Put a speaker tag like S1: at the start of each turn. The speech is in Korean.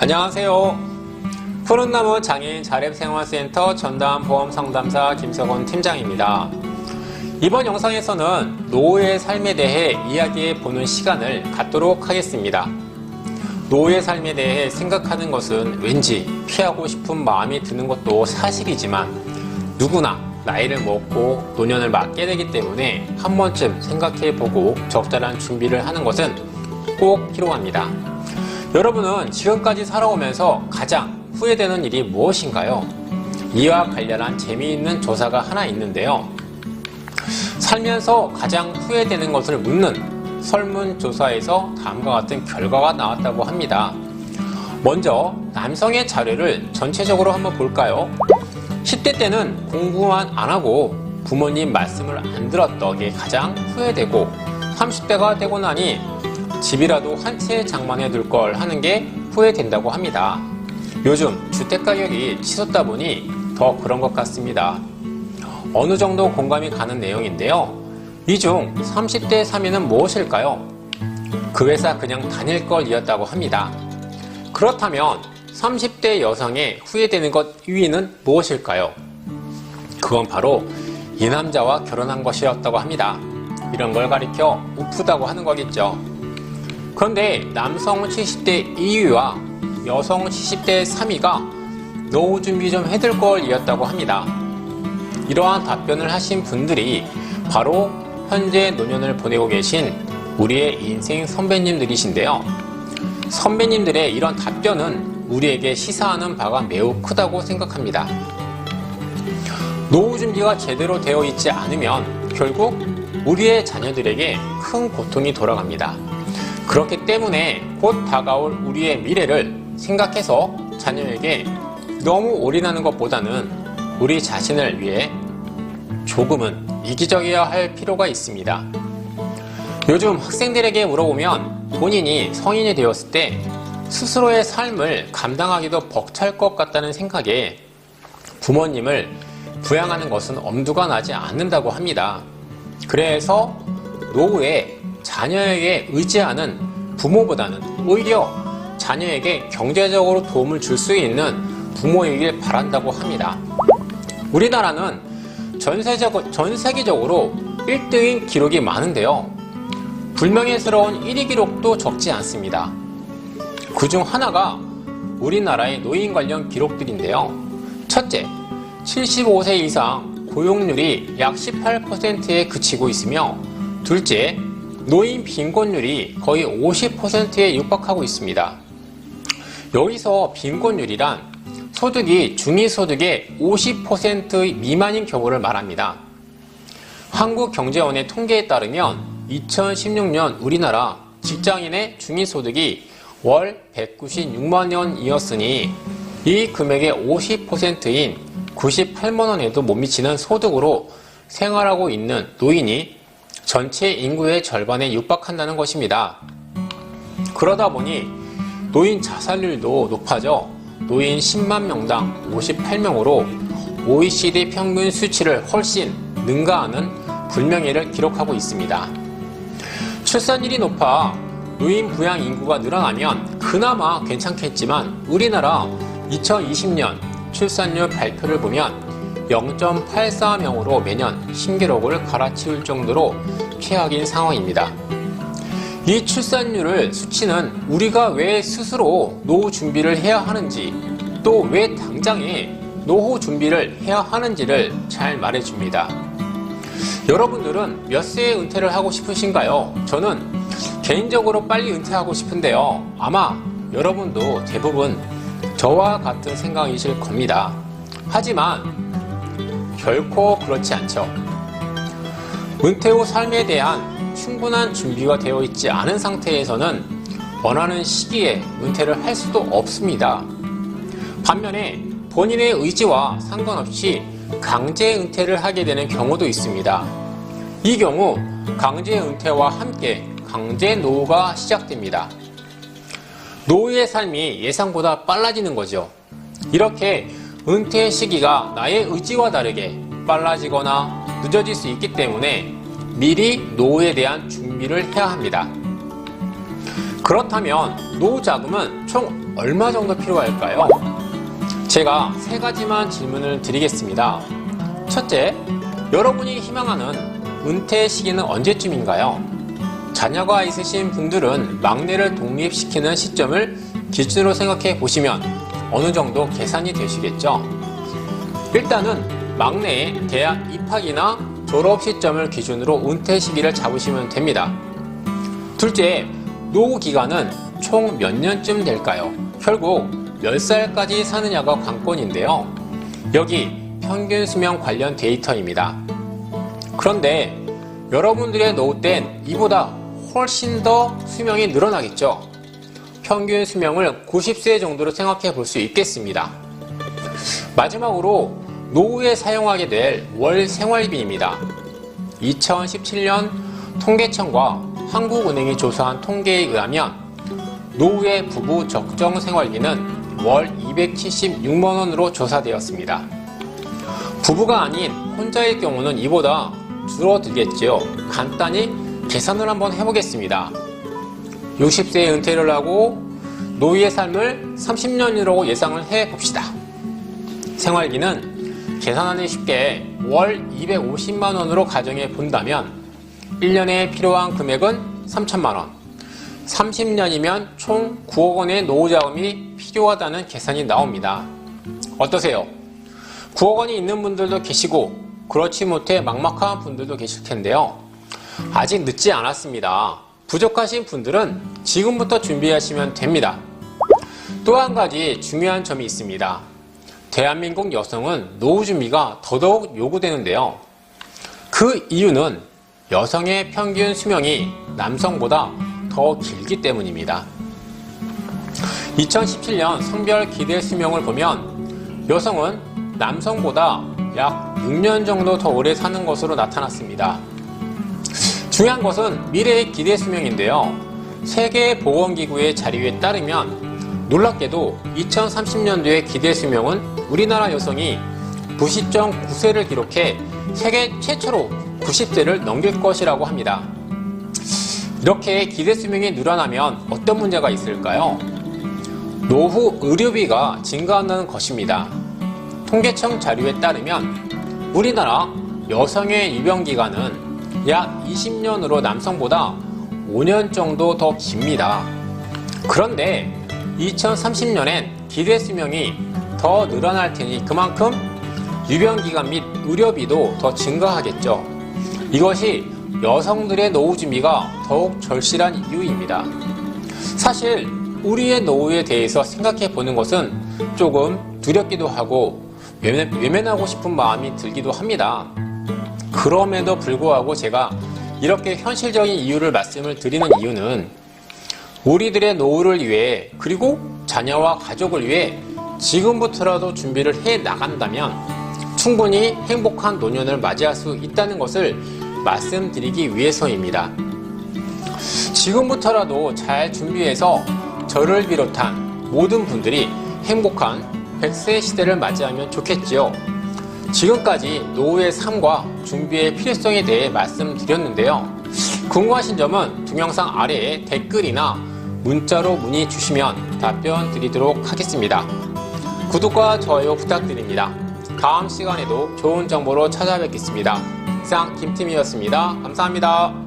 S1: 안녕하세요. 푸른나무 장애인 자립생활센터 전담보험상담사 김석원 팀장입니다. 이번 영상에서는 노후의 삶에 대해 이야기해보는 시간을 갖도록 하겠습니다. 노후의 삶에 대해 생각하는 것은 왠지 피하고 싶은 마음이 드는 것도 사실이지만 누구나 나이를 먹고 노년을 맞게 되기 때문에 한 번쯤 생각해보고 적절한 준비를 하는 것은 꼭 필요합니다. 여러분은 지금까지 살아오면서 가장 후회되는 일이 무엇인가요? 이와 관련한 재미있는 조사가 하나 있는데요. 살면서 가장 후회되는 것을 묻는 설문조사에서 다음과 같은 결과가 나왔다고 합니다. 먼저 남성의 자료를 전체적으로 한번 볼까요? 10대 때는 공부만 안 하고 부모님 말씀을 안 들었던 게 가장 후회되고 30대가 되고 나니 집이라도 한 채 장만해 둘 걸 하는 게 후회된다고 합니다. 요즘 주택가격이 치솟다 보니 더 그런 것 같습니다. 어느 정도 공감이 가는 내용인데요. 이 중 30대 3위는 무엇일까요? 그 회사 그냥 다닐 걸 이었다고 합니다. 그렇다면 30대 여성의 후회되는 것 2위는 무엇일까요? 그건 바로 이 남자와 결혼한 것이었다고 합니다. 이런 걸 가리켜 우프다고 하는 거겠죠. 그런데 남성 70대 2위와 여성 70대 3위가 노후 준비 좀 해둘 걸 이었다고 합니다. 이러한 답변을 하신 분들이 바로 현재 노년을 보내고 계신 우리의 인생 선배님들이신데요. 선배님들의 이런 답변은 우리에게 시사하는 바가 매우 크다고 생각합니다. 노후 준비가 제대로 되어 있지 않으면 결국 우리의 자녀들에게 큰 고통이 돌아갑니다. 그렇기 때문에 곧 다가올 우리의 미래를 생각해서 자녀에게 너무 올인하는 것보다는 우리 자신을 위해 조금은 이기적이어야 할 필요가 있습니다. 요즘 학생들에게 물어보면 본인이 성인이 되었을 때 스스로의 삶을 감당하기도 벅찰 것 같다는 생각에 부모님을 부양하는 것은 엄두가 나지 않는다고 합니다. 그래서 노후에 자녀에게 의지하는 부모보다는 오히려 자녀에게 경제적으로 도움을 줄 수 있는 부모이길 바란다고 합니다. 우리나라는 전 세계적으로 1등인 기록이 많은데요. 불명예스러운 1위 기록도 적지 않습니다. 그중 하나가 우리나라의 노인 관련 기록들인데요. 첫째, 75세 이상 고용률이 약 18%에 그치고 있으며 둘째, 노인 빈곤율이 거의 50%에 육박하고 있습니다. 여기서 빈곤율이란 소득이 중위소득의 50% 미만인 경우를 말합니다. 한국경제원의 통계에 따르면 2016년 우리나라 직장인의 중위소득이 월 196만 원이었으니 이 금액의 50%인 98만 원에도 못 미치는 소득으로 생활하고 있는 노인이 전체 인구의 절반에 육박한다는 것입니다. 그러다 보니 노인 자살률도 높아져 노인 10만 명당 58명으로 OECD 평균 수치를 훨씬 능가하는 불명예를 기록하고 있습니다. 출산율이 높아 노인 부양 인구가 늘어나면 그나마 괜찮겠지만 우리나라 2020년 출산율 발표를 보면 0.84명으로 매년 신기록을 갈아치울 정도로 최악인 상황입니다. 이 출산율을 수치는 우리가 왜 스스로 노후 준비를 해야 하는지 또 왜 당장에 노후 준비를 해야 하는지를 잘 말해줍니다. 여러분들은 몇 세에 은퇴를 하고 싶으신가요? 저는 개인적으로 빨리 은퇴하고 싶은데요. 아마 여러분도 대부분 저와 같은 생각이실 겁니다. 하지만 결코 그렇지 않죠. 은퇴 후 삶에 대한 충분한 준비가 되어 있지 않은 상태에서는 원하는 시기에 은퇴를 할 수도 없습니다. 반면에 본인의 의지와 상관없이 강제 은퇴를 하게 되는 경우도 있습니다. 이 경우 강제 은퇴와 함께 강제 노후가 시작됩니다. 노후의 삶이 예상보다 빨라지는 거죠. 이렇게 은퇴 시기가 나의 의지와 다르게 빨라지거나 늦어질 수 있기 때문에 미리 노후에 대한 준비를 해야 합니다. 그렇다면 노후 자금은 총 얼마 정도 필요할까요? 제가 세 가지만 질문을 드리겠습니다. 첫째, 여러분이 희망하는 은퇴 시기는 언제쯤인가요? 자녀가 있으신 분들은 막내를 독립시키는 시점을 기준으로 생각해 보시면 어느 정도 계산이 되시겠죠? 일단은 막내의 대학 입학이나 졸업 시점을 기준으로 은퇴 시기를 잡으시면 됩니다. 둘째, 노후 기간은 총 몇 년쯤 될까요? 결국 몇 살까지 사느냐가 관건인데요. 여기 평균 수명 관련 데이터입니다. 그런데 여러분들의 노후 땐 이보다 훨씬 더 수명이 늘어나겠죠. 평균 수명을 90세 정도로 생각해 볼 수 있겠습니다. 마지막으로 노후에 사용하게 될 월 생활비입니다. 2017년 통계청과 한국은행이 조사한 통계에 의하면 노후의 부부 적정 생활비는 월 276만 원으로 조사되었습니다. 부부가 아닌 혼자일 경우는 이보다 줄어들겠지요. 간단히 계산을 한번 해보겠습니다. 60세에 은퇴를 하고 노후의 삶을 30년이라고 예상을 해봅시다. 생활비는 계산하기 쉽게 월 250만 원으로 가정해 본다면 1년에 필요한 금액은 3천만 원, 30년이면 총 9억 원의 노후자금이 필요하다는 계산이 나옵니다. 어떠세요? 9억 원이 있는 분들도 계시고 그렇지 못해 막막한 분들도 계실 텐데요. 아직 늦지 않았습니다. 부족하신 분들은 지금부터 준비하시면 됩니다. 또 한 가지 중요한 점이 있습니다. 대한민국 여성은 노후 준비가 더더욱 요구되는데요. 그 이유는 여성의 평균 수명이 남성보다 더 길기 때문입니다. 2017년 성별 기대 수명을 보면 여성은 남성보다 약 6년 정도 더 오래 사는 것으로 나타났습니다. 중요한 것은 미래의 기대 수명인데요. 세계보건기구의 자료에 따르면 놀랍게도 2030년도의 기대 수명은 우리나라 여성이 90.9세를 기록해 세계 최초로 90세를 넘길 것이라고 합니다. 이렇게 기대 수명이 늘어나면 어떤 문제가 있을까요? 노후 의료비가 증가한다는 것입니다. 통계청 자료에 따르면 우리나라 여성의 입원기간은 약 20년으로 남성보다 5년 정도 더 깁니다. 그런데 2030년엔 기대 수명이 더 늘어날 테니 그만큼 입원기간 및 의료비도 더 증가하겠죠. 이것이 여성들의 노후 준비가 더욱 절실한 이유입니다. 사실 우리의 노후에 대해서 생각해 보는 것은 조금 두렵기도 하고 외면하고 싶은 마음이 들기도 합니다. 그럼에도 불구하고 제가 이렇게 현실적인 이유를 말씀을 드리는 이유는 우리들의 노후를 위해 그리고 자녀와 가족을 위해 지금부터라도 준비를 해 나간다면 충분히 행복한 노년을 맞이할 수 있다는 것을 말씀드리기 위해서입니다. 지금부터라도 잘 준비해서 저를 비롯한 모든 분들이 행복한 100세 시대를 맞이하면 좋겠지요. 지금까지 노후의 삶과 준비의 필요성에 대해 말씀드렸는데요. 궁금하신 점은 동영상 아래에 댓글이나 문자로 문의 주시면 답변 드리도록 하겠습니다. 구독과 좋아요 부탁드립니다. 다음 시간에도 좋은 정보로 찾아뵙겠습니다. 이상 김팀이었습니다. 감사합니다.